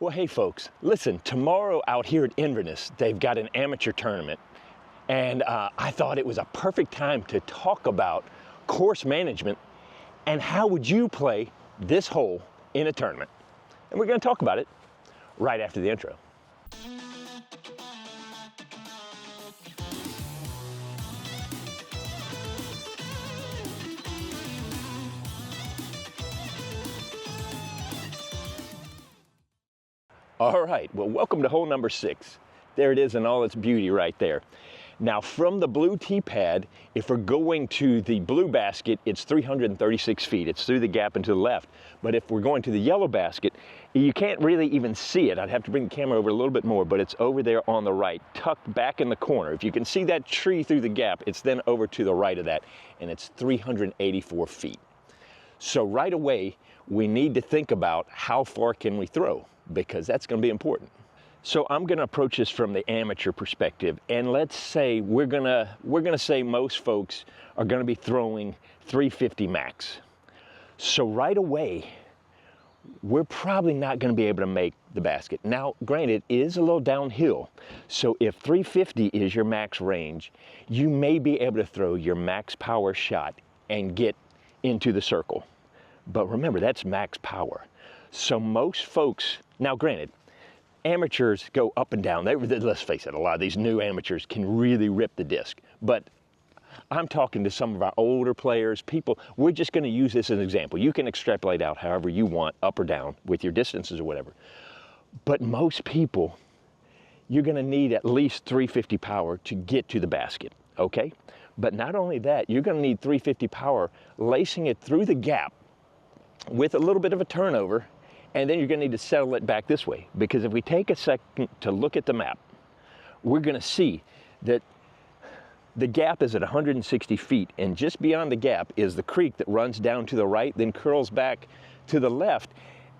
Well, hey folks, listen, tomorrow out here at Inverness, they've got an amateur tournament, and I thought it was a perfect time to talk about course management and how would you play this hole in a tournament. And we're going to talk about it right after the intro. All right, well, welcome to hole number 6. There it is in all its beauty right there. Now from the blue tee pad, if we're going to the blue basket, it's 336 feet. It's through the gap and to the left. But if we're going to the yellow basket, you can't really even see it. I'd have to bring the camera over a little bit more, but it's over there on the right, tucked back in the corner. If you can see that tree through the gap, it's then over to the right of that, and it's 384 feet. So right away, we need to think about how far can we throw, because that's going to be important. So I'm going to approach this from the amateur perspective, and let's say we're going to say most folks are going to be throwing 350 max. So right away, we're probably not going to be able to make the basket. Now, granted, it is a little downhill, so if 350 is your max range, you may be able to throw your max power shot and get into the circle. But remember, that's max power. So most folks, now granted, amateurs go up and down. Let's face it, a lot of these new amateurs can really rip the disc. But I'm talking to some of our older players, people, we're just going to use this as an example. You can extrapolate out however you want, up or down, with your distances or whatever. But most people, you're going to need at least 350 power to get to the basket, okay? But not only that, you're going to need 350 power lacing it through the gap with a little bit of a turnover, and then you're going to need to settle it back this way. Because if we take a second to look at the map, we're going to see that the gap is at 160 feet, and just beyond the gap is the creek that runs down to the right, then curls back to the left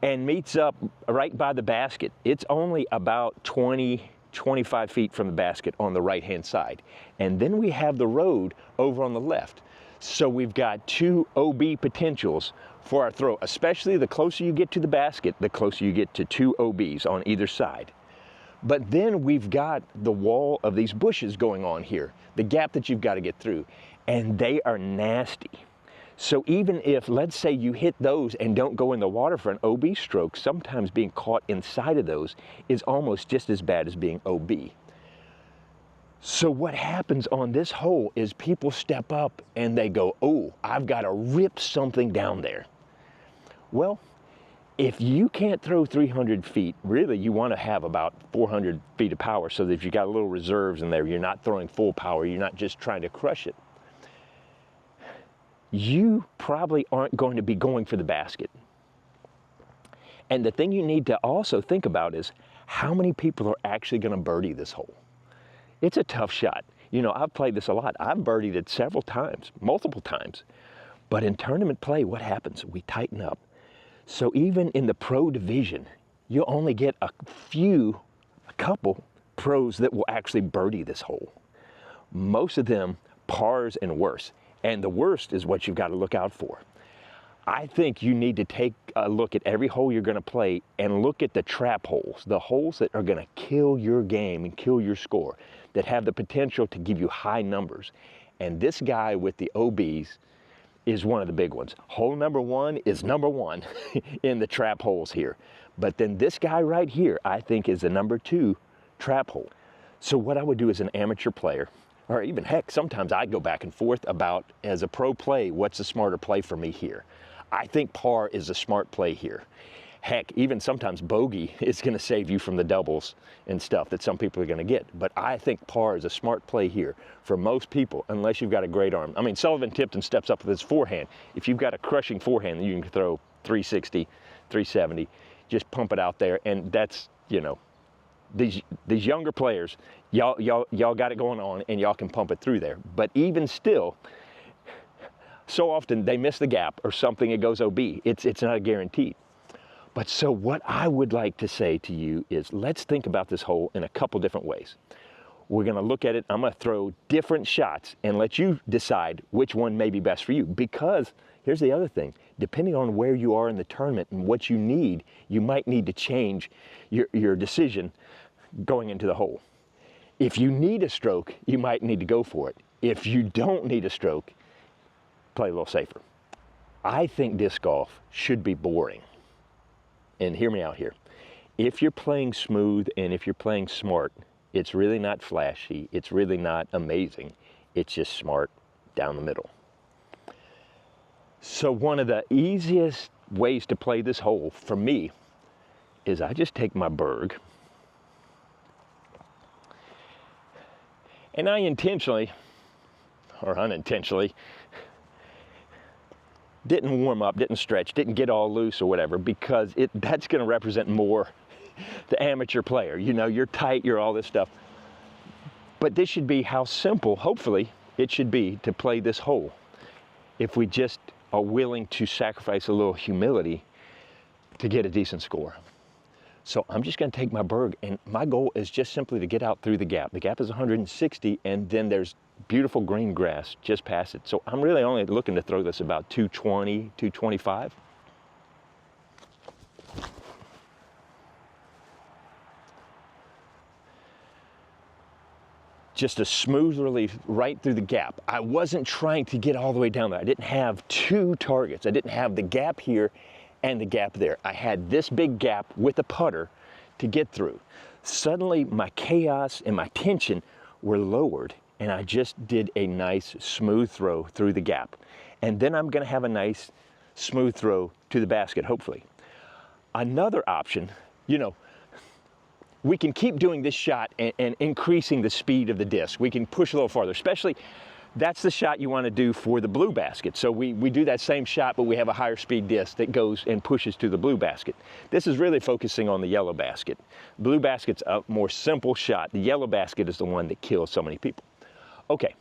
and meets up right by the basket. It's only about 25 feet from the basket on the right-hand side. And then we have the road over on the left. So we've got two OB potentials for our throw, especially the closer you get to the basket, the closer you get to two OBs on either side. But then we've got the wall of these bushes going on here, the gap that you've got to get through, and they are nasty. So even if, let's say you hit those and don't go in the water for an OB stroke, sometimes being caught inside of those is almost just as bad as being OB. So what happens on this hole is people step up and they go, oh, I've got to rip something down there. Well, if you can't throw 300 feet, really you want to have about 400 feet of power so that if you got a little reserves in there, you're not throwing full power, you're not just trying to crush it. You probably aren't going to be going for the basket. And the thing you need to also think about is how many people are actually going to birdie this hole. It's a tough shot. You know, I've played this a lot. I've birdied it several times, multiple times. But in tournament play, what happens? We tighten up. So even in the pro division, you'll only get a couple pros that will actually birdie this hole. Most of them pars and worse. And the worst is what you've got to look out for. I think you need to take a look at every hole you're going to play and look at the trap holes, the holes that are going to kill your game and kill your score, that have the potential to give you high numbers. And this guy with the OBs is one of the big ones. Hole number 1 is number 1 in the trap holes here. But then this guy right here, I think, is the number 2 trap hole. So what I would do as an amateur player, or even heck, sometimes I go back and forth about, as a pro play, what's the smarter play for me here? I think par is a smart play here. Heck, even sometimes bogey is going to save you from the doubles and stuff that some people are going to get. But I think par is a smart play here for most people, unless you've got a great arm. I mean, Sullivan Tipton steps up with his forehand. If you've got a crushing forehand, you can throw 360, 370, just pump it out there. And that's, you know, these younger players, y'all got it going on and y'all can pump it through there. But even still, so often they miss the gap or something, it goes OB. It's not a guarantee. But so what I would like to say to you is, let's think about this hole in a couple different ways. We're going to look at it. I'm going to throw different shots and let you decide which one may be best for you. Because here's the other thing. Depending on where you are in the tournament and what you need, you might need to change your decision going into the hole. If you need a stroke, you might need to go for it. If you don't need a stroke, play a little safer. I think disc golf should be boring. And hear me out here. If you're playing smooth and if you're playing smart, it's really not flashy, it's really not amazing, it's just smart down the middle. So one of the easiest ways to play this hole for me is I just take my Berg and I intentionally or unintentionally didn't warm up, didn't stretch, didn't get all loose or whatever, because that's going to represent more the amateur player. You know, you're tight, you're all this stuff. But this should be how simple, hopefully, it should be to play this hole. If we just are willing to sacrifice a little humility to get a decent score. So I'm just going to take my Berg, and my goal is just simply to get out through the gap. The gap is 160, and then there's beautiful green grass just past it. So I'm really only looking to throw this about 220, 225. Just a smooth release right through the gap. I wasn't trying to get all the way down there. I didn't have two targets. I didn't have the gap here and the gap there. I had this big gap with a putter to get through. Suddenly my chaos and my tension were lowered, and I just did a nice smooth throw through the gap. And then I'm gonna have a nice smooth throw to the basket, hopefully. Another option, you know, we can keep doing this shot and increasing the speed of the disc. We can push a little farther, especially that's the shot you want to do for the blue basket. So we do that same shot, but we have a higher speed disc that goes and pushes to the blue basket. This is really focusing on the yellow basket. Blue basket's a more simple shot. The yellow basket is the one that kills so many people. Okay,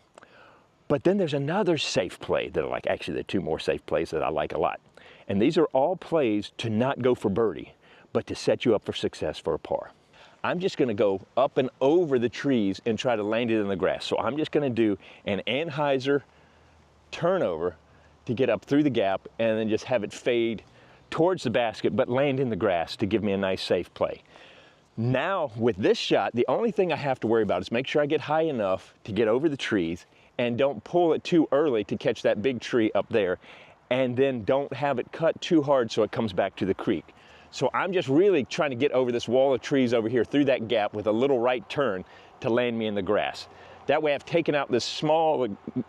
but then there's another safe play that I like. Actually, there are two more safe plays that I like a lot. And these are all plays to not go for birdie, but to set you up for success for a par. I'm just going to go up and over the trees and try to land it in the grass. So I'm just going to do an Anheuser turnover to get up through the gap and then just have it fade towards the basket but land in the grass to give me a nice safe play. Now with this shot, the only thing I have to worry about is make sure I get high enough to get over the trees and don't pull it too early to catch that big tree up there, and then don't have it cut too hard so it comes back to the creek. So I'm just really trying to get over this wall of trees over here through that gap with a little right turn to land me in the grass. That way I've taken out this small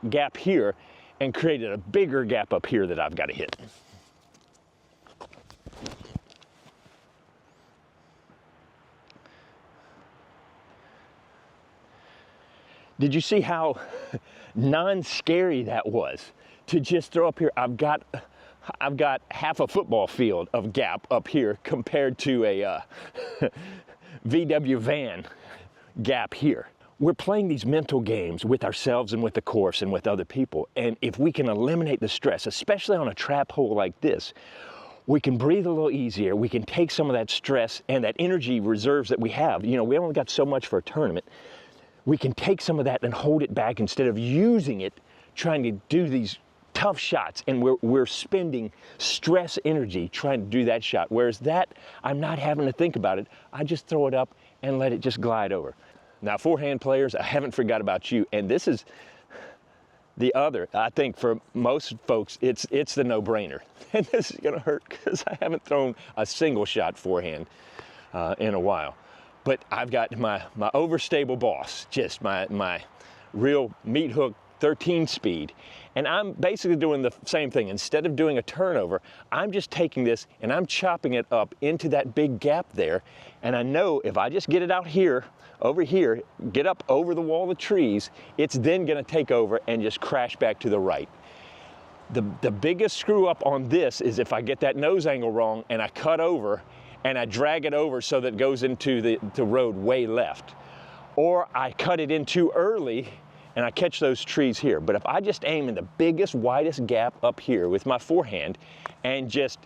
gap here and created a bigger gap up here that I've got to hit. Did you see how non-scary that was to just throw up here? I've got half a football field of gap up here compared to a VW van gap here. We're playing these mental games with ourselves and with the course and with other people. And if we can eliminate the stress, especially on a trap hole like this, we can breathe a little easier. We can take some of that stress and that energy reserves that we have. You know, we only got so much for a tournament. We can take some of that and hold it back instead of using it trying to do these tough shots, and we're spending stress energy trying to do that shot. Whereas that, I'm not having to think about it. I just throw it up and let it just glide over. Now, forehand players, I haven't forgot about you, and this is the other. I think for most folks, it's the no-brainer. And this is gonna hurt because I haven't thrown a single shot forehand in a while. But I've got my overstable boss, just my real meat hook 13 speed. And I'm basically doing the same thing. Instead of doing a turnover, I'm just taking this and I'm chopping it up into that big gap there. And I know if I just get it out here, over here, get up over the wall of trees, it's then gonna take over and just crash back to the right. The biggest screw up on this is if I get that nose angle wrong and I cut over and I drag it over so that it goes into the road way left. Or I cut it in too early and I catch those trees here. But if I just aim in the biggest, widest gap up here with my forehand and just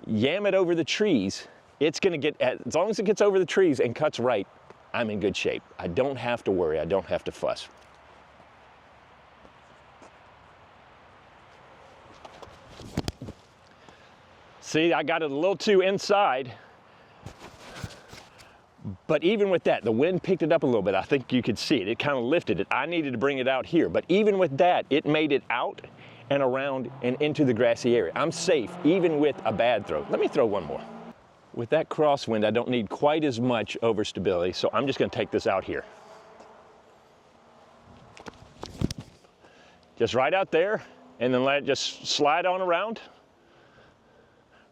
yam it over the trees, it's gonna get, as long as it gets over the trees and cuts right, I'm in good shape. I don't have to worry, I don't have to fuss. See, I got it a little too inside. But even with that, the wind picked it up a little bit. I think you could see it. It kind of lifted it. I needed to bring it out here. But even with that, it made it out and around and into the grassy area. I'm safe, even with a bad throw. Let me throw one more. With that crosswind, I don't need quite as much overstability, so I'm just going to take this out here. Just right out there, and then let it just slide on around,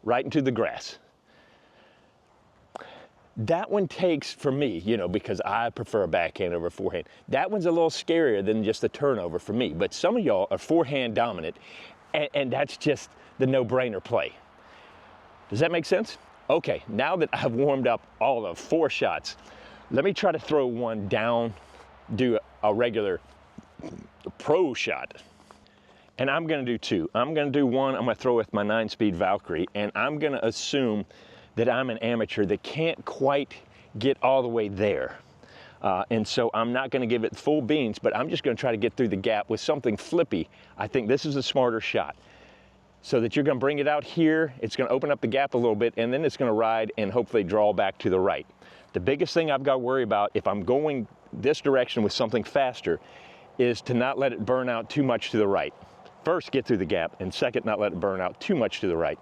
right into the grass. That one takes, for me, you know, because I prefer a backhand over a forehand, that one's a little scarier than just a turnover for me. But some of y'all are forehand dominant, and that's just the no-brainer play. Does that make sense? Okay, now that I've warmed up all of 4 shots, let me try to throw one down, do a regular pro shot. And I'm gonna do 2. I'm gonna do one, I'm gonna throw with my 9-speed Valkyrie, and I'm gonna assume that I'm an amateur that can't quite get all the way there. And so I'm not gonna give it full beans, but I'm just gonna try to get through the gap with something flippy. I think this is a smarter shot. So that you're gonna bring it out here, it's gonna open up the gap a little bit, and then it's gonna ride and hopefully draw back to the right. The biggest thing I've got to worry about if I'm going this direction with something faster is to not let it burn out too much to the right. First, get through the gap, and second, not let it burn out too much to the right.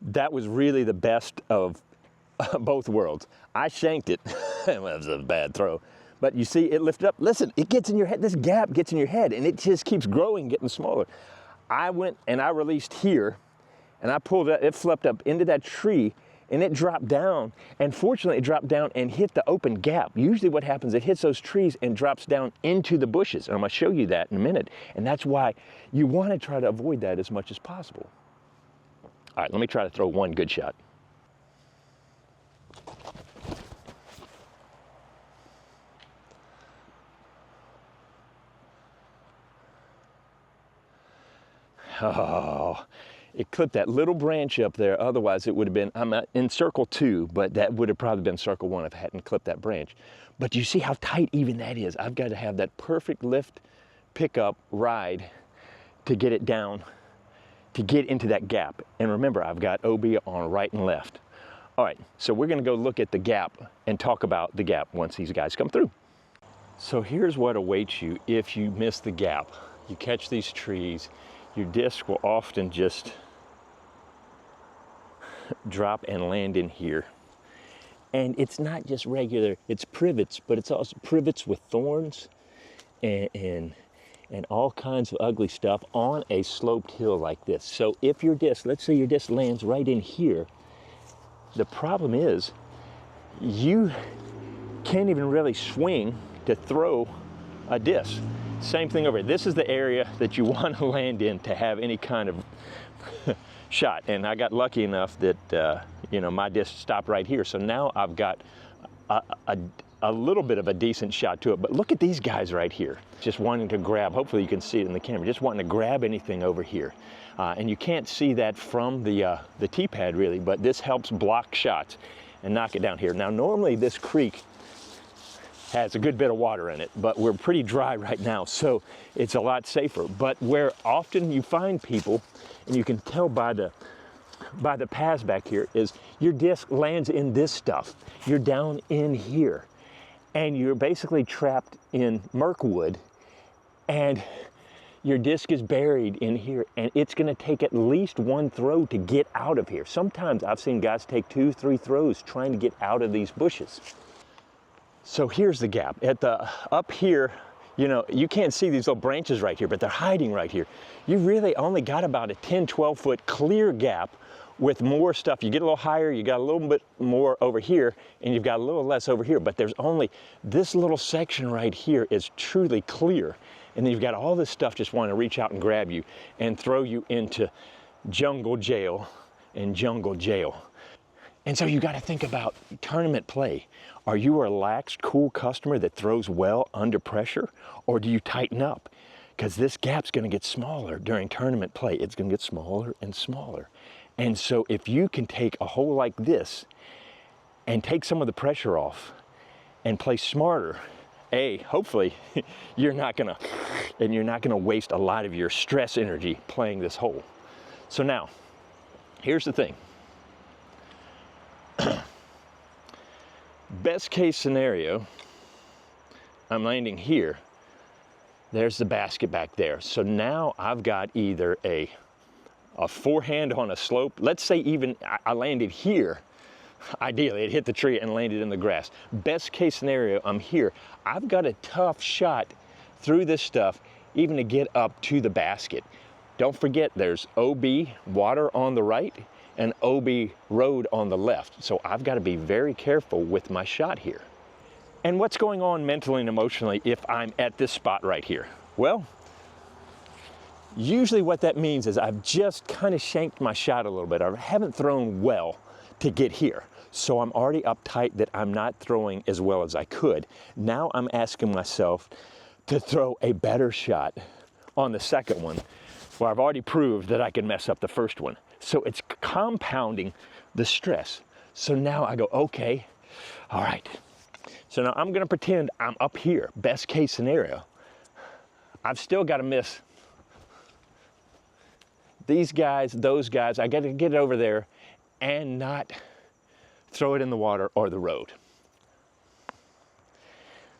That was really the best of both worlds. I shanked it. It was a bad throw. But you see, it lifted up. Listen, it gets in your head. This gap gets in your head, and it just keeps growing, getting smaller. I went and I released here, and I pulled it. It flipped up into that tree, and it dropped down. And fortunately, it dropped down and hit the open gap. Usually what happens, it hits those trees and drops down into the bushes. And I'm gonna show you that in a minute. And that's why you wanna try to avoid that as much as possible. All right, let me try to throw one good shot. Oh, it clipped that little branch up there. Otherwise, it would have been, I'm in circle 2, but that would have probably been circle 1 if I hadn't clipped that branch. But you see how tight even that is. I've got to have that perfect lift, pickup, ride to get it down, to get into that gap. And remember, I've got OB on right and left. All right, so we're gonna go look at the gap and talk about the gap once these guys come through. So here's what awaits you if you miss the gap. You catch these trees, your disc will often just drop and land in here. And it's not just regular, it's privets, but it's also privets with thorns and all kinds of ugly stuff on a sloped hill like this. So if your disc, let's say your disc lands right in here, the problem is you can't even really swing to throw a disc. Same thing over here. This is the area that you want to land in to have any kind of shot. And I got lucky enough that, you know, my disc stopped right here. So now I've got a little bit of a decent shot to it. But look at these guys right here. Just wanting to grab, hopefully you can see it in the camera, just wanting to grab anything over here. And you can't see that from the tee pad really, but this helps block shots and knock it down here. Now normally this creek has a good bit of water in it, but we're pretty dry right now, so it's a lot safer. But where often you find people, and you can tell by the paths back here, is your disc lands in this stuff. You're down in here, and you're basically trapped in Mirkwood, and your disc is buried in here, and it's gonna take at least one throw to get out of here. Sometimes I've seen guys take 2, 3 throws trying to get out of these bushes. So here's the gap. Up here, you know, you can't see these little branches right here, but they're hiding right here. You really only got about a 10, 12 foot clear gap with more stuff. You get a little higher, you got a little bit more over here, and you've got a little less over here, but there's only, this little section right here is truly clear. And then you've got all this stuff just wanting to reach out and grab you and throw you into jungle jail and jungle jail. And so you got to think about tournament play. Are you a relaxed, cool customer that throws well under pressure, or do you tighten up? Because this gap's going to get smaller during tournament play. It's going to get smaller and smaller. And so if you can take a hole like this and take some of the pressure off and play smarter, hopefully you're not gonna waste a lot of your stress energy playing this hole. So now, here's the thing. Best case scenario, I'm landing here. There's the basket back there. So now I've got either a forehand on a slope. Let's say even I landed here. Ideally, it hit the tree and landed in the grass. Best case scenario, I'm here. I've got a tough shot through this stuff, even to get up to the basket. Don't forget, there's OB, water on the right, and OB, road on the left. So I've got to be very careful with my shot here. And what's going on mentally and emotionally if I'm at this spot right here? Well, usually what that means is I've just kind of shanked my shot a little bit. I haven't thrown well to get here. So I'm already uptight that I'm not throwing as well as I could. Now I'm asking myself to throw a better shot on the second one, where I've already proved that I can mess up the first one. So it's compounding the stress. So now I go, okay, all right. So now I'm gonna pretend I'm up here, best case scenario. I've still gotta miss these guys, those guys. I gotta get it over there and not throw it in the water or the road.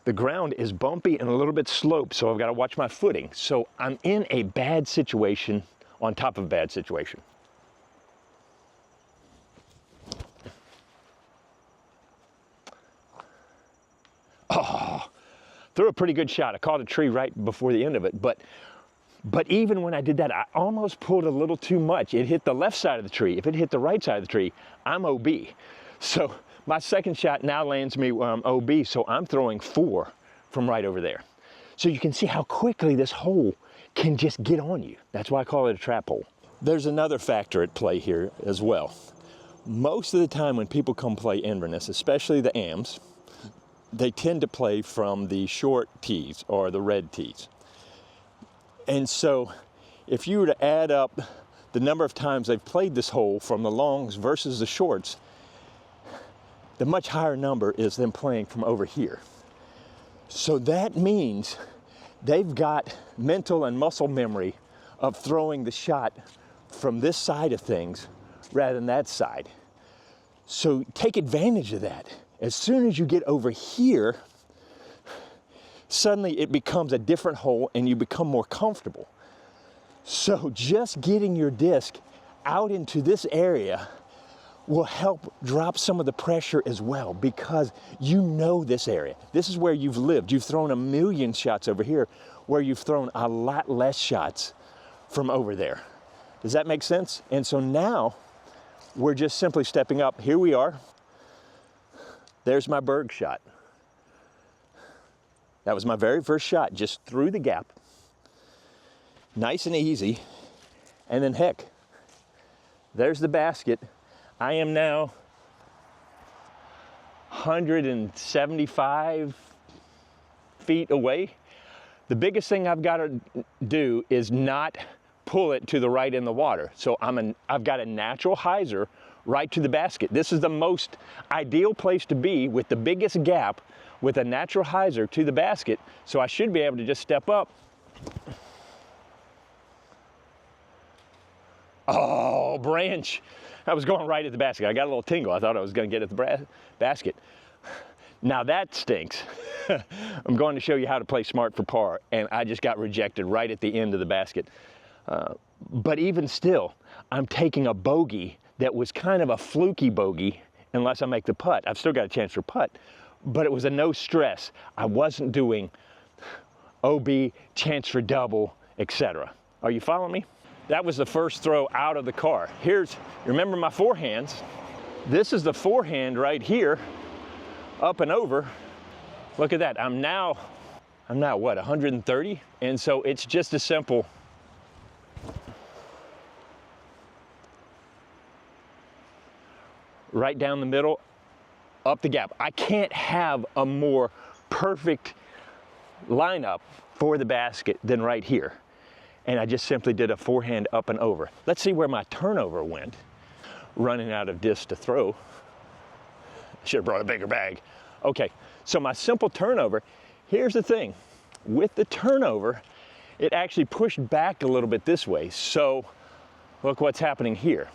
The ground is bumpy and a little bit sloped, so I've gotta watch my footing. So I'm in a bad situation on top of a bad situation. Oh, threw a pretty good shot. I caught a tree right before the end of it, but even when I did that, I almost pulled a little too much. It hit the left side of the tree. If it hit the right side of the tree, I'm OB. So my second shot now lands me OB, so I'm throwing 4 from right over there. So you can see how quickly this hole can just get on you. That's why I call it a trap hole. There's another factor at play here as well. Most of the time when people come play Inverness, especially the AMs, they tend to play from the short tees or the red tees. And so if you were to add up the number of times they've played this hole from the longs versus the shorts, the much higher number is them playing from over here. So that means they've got mental and muscle memory of throwing the shot from this side of things rather than that side. So take advantage of that. As soon as you get over here, suddenly it becomes a different hole and you become more comfortable. So just getting your disc out into this area will help drop some of the pressure as well, because you know this area. This is where you've lived. You've thrown a million shots over here, where you've thrown a lot less shots from over there. Does that make sense? And so now we're just simply stepping up. Here we are. There's my Berg shot. That was my very first shot, just through the gap. Nice and easy. And then heck, there's the basket. I am now 175 feet away. The biggest thing I've got to do is not pull it to the right in the water. So I've got a natural hyzer right to the basket. This is the most ideal place to be, with the biggest gap, with a natural hyzer to the basket. So I should be able to just step up. Oh, branch. I was going right at the basket. I got a little tingle. I thought I was going to get at the basket. Now that stinks. I'm going to show you how to play smart for par, and I just got rejected right at the end of the basket. But even still, I'm taking a bogey that was kind of a fluky bogey, unless I make the putt. I've still got a chance for putt, but it was a no stress. I wasn't doing OB, chance for double, etc. Are you following me? That was the first throw out of the car. Remember my forehands? This is the forehand right here, up and over. Look at that. I'm now what, 130? And so it's just a simple right down the middle, up the gap. I can't have a more perfect lineup for the basket than right here. And I just simply did a forehand up and over. Let's see where my turnover went. Running out of discs to throw. Should have brought a bigger bag. Okay, so my simple turnover, Here's the thing, with the turnover, it actually pushed back a little bit this way. So look what's happening here.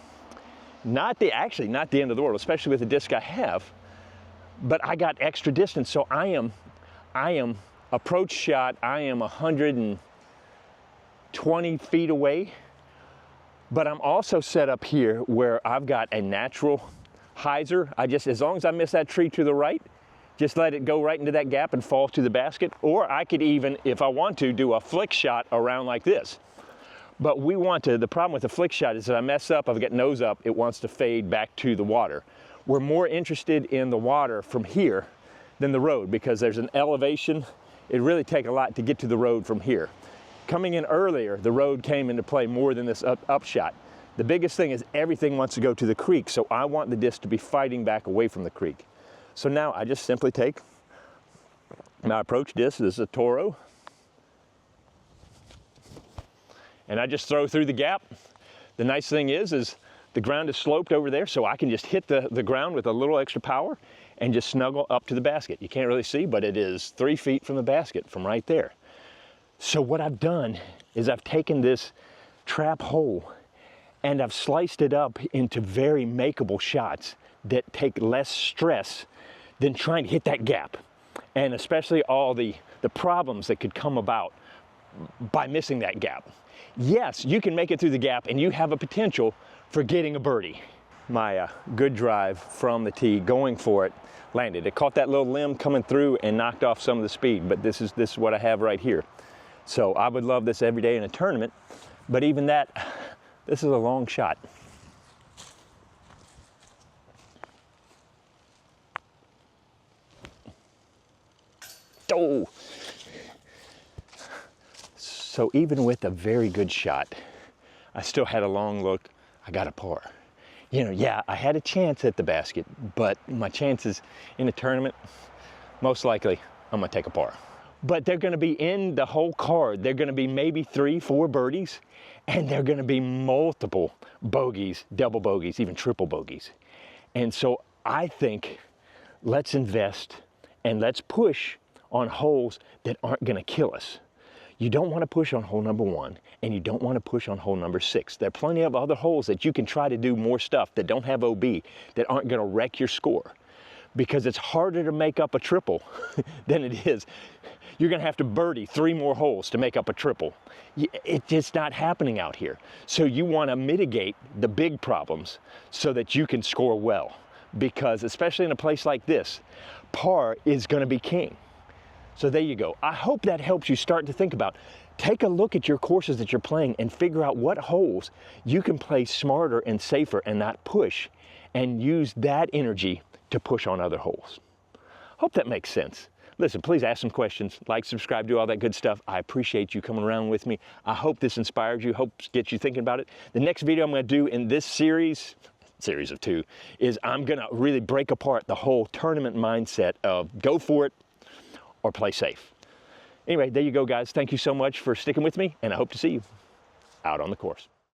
Actually not the end of the world, especially with the disc I have, but I got extra distance. So I am approach shot, I am 120 feet away, but I'm also set up here where I've got a natural hyzer. As long as I miss that tree to the right, just let it go right into that gap and fall to the basket. Or I could even, if I want to, do a flick shot around like this. But the problem with the flick shot is if I mess up, if I get nose up, it wants to fade back to the water. We're more interested in the water from here than the road because there's an elevation. It really takes a lot to get to the road from here. Coming in earlier, the road came into play more than this up shot. The biggest thing is everything wants to go to the creek, so I want the disc to be fighting back away from the creek. So now I just simply take my approach disc, this is a Toro, and I just throw through the gap. The nice thing is the ground is sloped over there, so I can just hit the ground with a little extra power and just snuggle up to the basket. You can't really see, but it is 3 feet from the basket from right there. So what I've done is I've taken this trap hole and I've sliced it up into very makeable shots that take less stress than trying to hit that gap. And especially all the problems that could come about by missing that gap. Yes, you can make it through the gap and you have a potential for getting a birdie. My good drive from the tee, going for it, landed. It caught that little limb coming through and knocked off some of the speed, but this is what I have right here. So I would love this every day in a tournament, but even that, this is a long shot. Oh! So even with a very good shot, I still had a long look. I got a par. You know, yeah, I had a chance at the basket, but my chances in a tournament, most likely, I'm gonna take a par. But they're gonna be in the whole card. They're gonna be maybe 3, 4 birdies, and they're gonna be multiple bogeys, double bogeys, even triple bogeys. And so I think let's invest and let's push on holes that aren't gonna kill us. You don't want to push on hole number 1, and you don't want to push on hole number 6. There are plenty of other holes that you can try to do more stuff that don't have OB, that aren't going to wreck your score. Because it's harder to make up a triple than it is. You're going to have to birdie 3 more holes to make up a triple. It's just not happening out here. So you want to mitigate the big problems so that you can score well. Because especially in a place like this, par is going to be king. So there you go. I hope that helps you start to think about. Take a look at your courses that you're playing and figure out what holes you can play smarter and safer and not push, and use that energy to push on other holes. Hope that makes sense. Listen, please ask some questions, like, subscribe, do all that good stuff. I appreciate you coming around with me. I hope this inspires you, hope gets you thinking about it. The next video I'm going to do in this series of 2, is I'm going to really break apart the whole tournament mindset of go for it or play safe. Anyway, there you go, guys. Thank you so much for sticking with me, and I hope to see you out on the course.